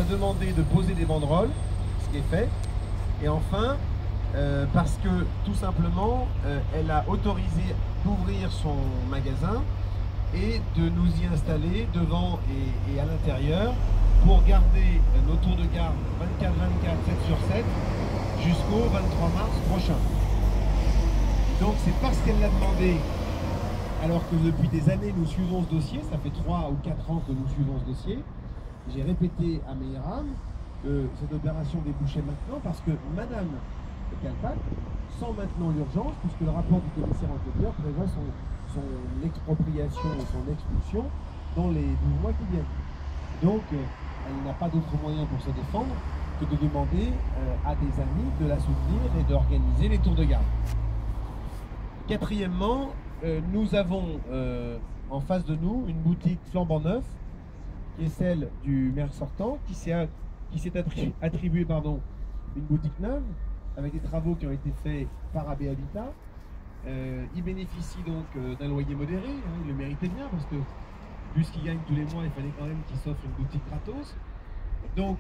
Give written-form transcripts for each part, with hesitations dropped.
a demandé de poser des banderoles, ce qui est fait. Et enfin, parce que tout simplement, elle a autorisé d'ouvrir son magasin et de nous y installer devant et à l'intérieur pour garder nos tours de garde 24-24, 7 sur 7 jusqu'au 23 mars prochain. Donc c'est parce qu'elle l'a demandé, alors que depuis des années nous suivons ce dossier, ça fait 3 ou 4 ans que nous suivons ce dossier, j'ai répété à Meyeram que cette opération débouchait maintenant parce que Madame Kalpak sent maintenant l'urgence, puisque le rapport du commissaire enquêteur prévoit son expropriation et son expulsion dans les 12 mois qui viennent. Donc elle n'a pas d'autre moyen pour se défendre que de demander à des amis de la soutenir et d'organiser les tours de garde. Quatrièmement, nous avons en face de nous une boutique flambant neuf, qui est celle du maire sortant, qui s'est attribué une boutique neuve, avec des travaux qui ont été faits par AB Habitat. Il bénéficie donc d'un loyer modéré, hein, il le méritait bien, parce que puisqu'il gagne tous les mois, il fallait quand même qu'il s'offre une boutique gratos. Donc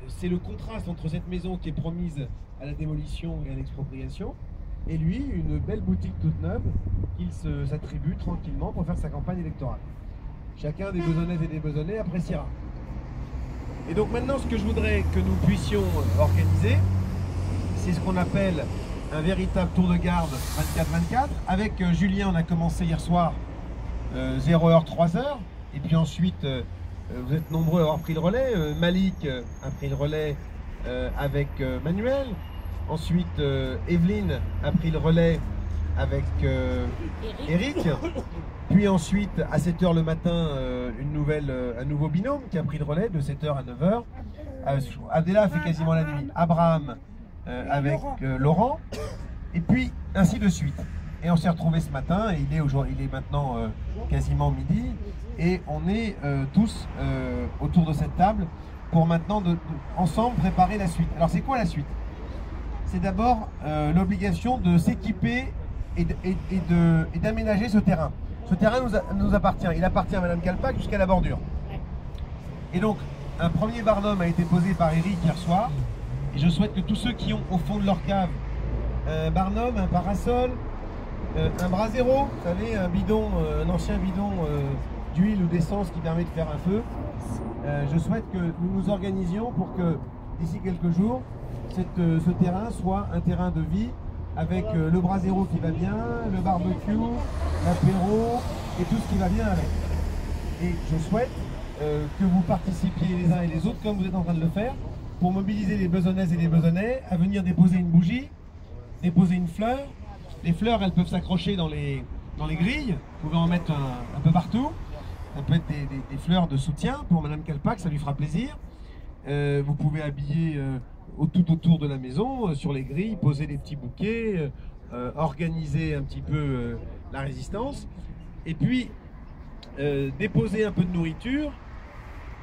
c'est le contraste entre cette maison qui est promise à la démolition et à l'expropriation, et lui, une belle boutique toute neuve qu'il s'attribue tranquillement pour faire sa campagne électorale. Chacun des Besonnaises et des Besonnais appréciera. Et donc maintenant, ce que je voudrais que nous puissions organiser, c'est ce qu'on appelle un véritable tour de garde 24-24. Avec Julien, on a commencé hier soir 0h, 3h. Et puis ensuite, vous êtes nombreux à avoir pris le relais. Malik a pris le relais avec Manuel. Ensuite, Evelyne a pris le relais avec Eric. Puis ensuite, à 7h le matin, un nouveau binôme qui a pris le relais de 7h à 9h. Abdella a fait quasiment la nuit. Abraham avec Laurent. Et puis, ainsi de suite. Et on s'est retrouvés ce matin, et il est maintenant quasiment midi. Et on est tous autour de cette table pour maintenant, ensemble, préparer la suite. Alors, c'est quoi la suite? C'est d'abord l'obligation de s'équiper et d'aménager ce terrain. Ce terrain nous appartient. Il appartient à Madame Kalpak jusqu'à la bordure. Et donc, un premier barnum a été posé par Eric hier soir. Et je souhaite que tous ceux qui ont au fond de leur cave un barnum, un parasol, un brasero, vous savez, un bidon, un ancien bidon d'huile ou d'essence qui permet de faire un feu, je souhaite que nous nous organisions pour que, d'ici quelques jours, ce terrain soit un terrain de vie avec le brasero qui va bien, le barbecue, l'apéro et tout ce qui va bien avec. Et je souhaite que vous participiez les uns et les autres, comme vous êtes en train de le faire, pour mobiliser les Besonnaises et les Besonnais à venir déposer une bougie, déposer une fleur. Les fleurs, elles peuvent s'accrocher dans les grilles, vous pouvez en mettre un peu partout. Ça peut être des fleurs de soutien pour Madame Kalpak, ça lui fera plaisir. Vous pouvez habiller tout autour de la maison, sur les grilles, poser des petits bouquets, organiser un petit peu la résistance. Et puis, déposer un peu de nourriture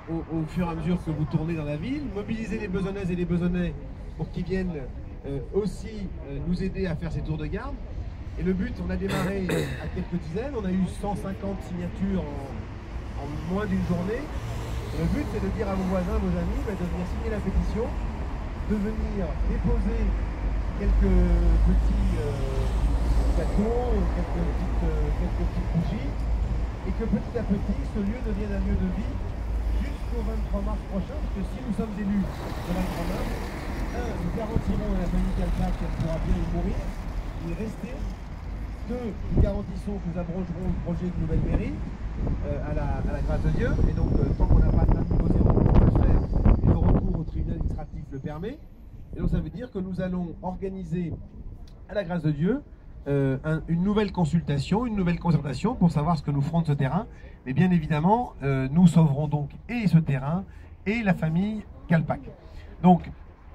au fur et à mesure que vous tournez dans la ville, mobiliser les Besonnaises et les Besonnais pour qu'ils viennent aussi nous aider à faire ces tours de garde. Et le but, on a démarré à quelques dizaines, on a eu 150 signatures en moins d'une journée. Et le but, c'est de dire à vos voisins, vos amis, de venir signer la pétition, de venir déposer quelques petits gâteaux, quelques petites bougies, et que petit à petit, ce lieu devienne un lieu de vie jusqu'au 23 mars prochain, parce que si nous sommes élus le 23 mars, nous garantirons à la famille Kalpak qu'elle pourra bien y mourir, y rester. Deux, nous garantissons que nous abrogerons le projet de nouvelle mairie à la grâce de Dieu, et donc tant qu'on n'a pas atteint le niveau zéro, on peut le faire, et le recours au tribunal administratif le permet. Et donc ça veut dire que nous allons organiser à la grâce de Dieu une nouvelle consultation, une nouvelle concertation pour savoir ce que nous ferons de ce terrain. Mais bien évidemment, nous sauverons donc et ce terrain et la famille Kalpak. Donc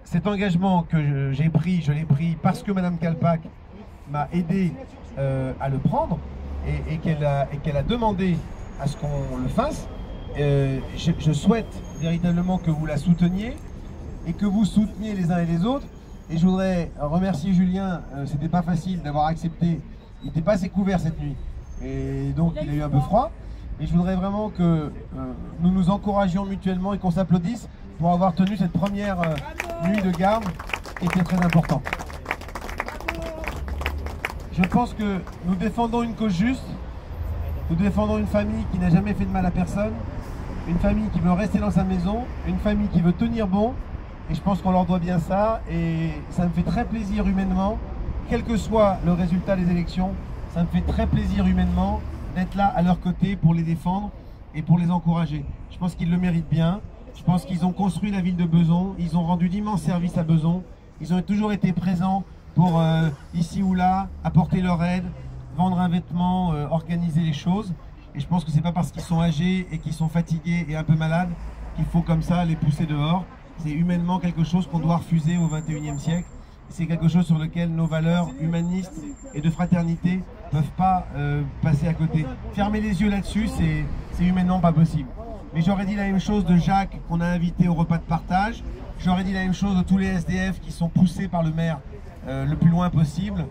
cet engagement que j'ai pris, je l'ai pris parce que Madame Kalpak m'a aidé à le prendre et qu'elle a demandé à ce qu'on le fasse. Je souhaite véritablement que vous la souteniez et que vous souteniez les uns et les autres. Et je voudrais remercier Julien, c'était pas facile d'avoir accepté, il n'était pas assez couvert cette nuit, et donc il a eu un peu froid. Et je voudrais vraiment que nous nous encouragions mutuellement et qu'on s'applaudisse pour avoir tenu cette première nuit de garde qui était très importante. Je pense que nous défendons une cause juste, nous défendons une famille qui n'a jamais fait de mal à personne, une famille qui veut rester dans sa maison, une famille qui veut tenir bon, et je pense qu'on leur doit bien ça, et ça me fait très plaisir humainement, quel que soit le résultat des élections, ça me fait très plaisir humainement d'être là à leur côté pour les défendre et pour les encourager. Je pense qu'ils le méritent bien, je pense qu'ils ont construit la ville de Bezons, ils ont rendu d'immenses services à Bezons, ils ont toujours été présents pour ici ou là, apporter leur aide, vendre un vêtement, organiser les choses. Et je pense que c'est pas parce qu'ils sont âgés et qu'ils sont fatigués et un peu malades qu'il faut comme ça les pousser dehors. C'est humainement quelque chose qu'on doit refuser au XXIe siècle. C'est quelque chose sur lequel nos valeurs humanistes et de fraternité ne peuvent pas passer à côté. Fermer les yeux là-dessus, c'est humainement pas possible. Mais j'aurais dit la même chose de Jacques qu'on a invité au repas de partage. J'aurais dit la même chose de tous les SDF qui sont poussés par le maire le plus loin possible.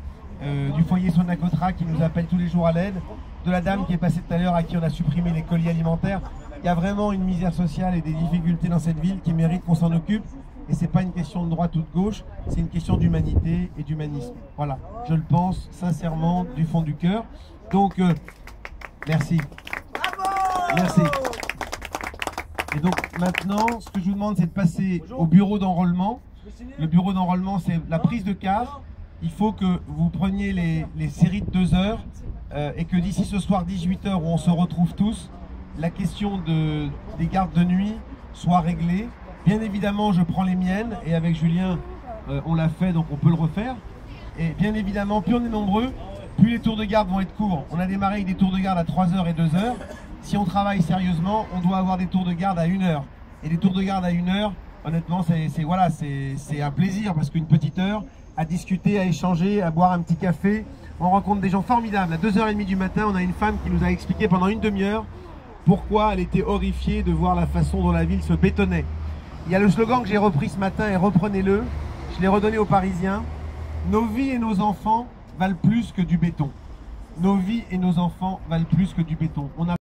Du foyer Sonacotra qui nous appelle tous les jours à l'aide. De la dame qui est passée tout à l'heure à qui on a supprimé les colis alimentaires. Il y a vraiment une misère sociale et des difficultés dans cette ville qui méritent qu'on s'en occupe. Et c'est pas une question de droite ou de gauche, c'est une question d'humanité et d'humanisme. Voilà, je le pense sincèrement du fond du cœur. Donc, merci. Merci. Et donc maintenant, ce que je vous demande, c'est de passer au bureau d'enrôlement. Le bureau d'enrôlement, c'est la prise de carte. Il faut que vous preniez les séries de 2 heures et que d'ici ce soir 18 h où on se retrouve tous, la question des gardes de nuit soit réglée. Bien évidemment, je prends les miennes et avec Julien, on l'a fait, donc on peut le refaire. Et bien évidemment, plus on est nombreux, plus les tours de garde vont être courts. On a démarré avec des tours de garde à 3 h et 2 h. Si on travaille sérieusement, on doit avoir des tours de garde à 1 h. Et des tours de garde à 1 h, honnêtement, c'est un plaisir parce qu'une petite heure, à discuter, à échanger, à boire un petit café, on rencontre des gens formidables. À 2 h 30 du matin, on a une femme qui nous a expliqué pendant une demi-heure pourquoi elle était horrifiée de voir la façon dont la ville se bétonnait. Il y a le slogan que j'ai repris ce matin et reprenez-le, je l'ai redonné aux Parisiens. Nos vies et nos enfants valent plus que du béton. Nos vies et nos enfants valent plus que du béton.